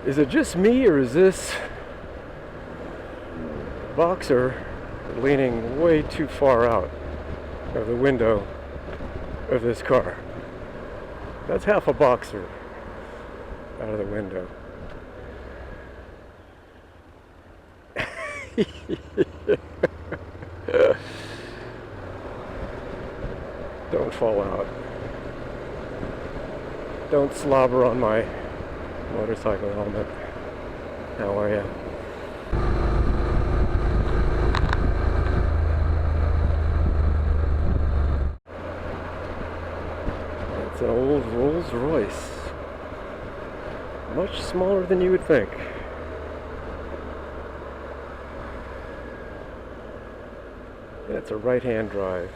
Is it just me, or is this Boxer leaning way too far out of the window of this car? That's half a Boxer out of the window. Don't fall out. Don't slobber on my motorcycle helmet. How are you? It's an old Rolls-Royce. Much smaller than you would think. It's a right-hand drive.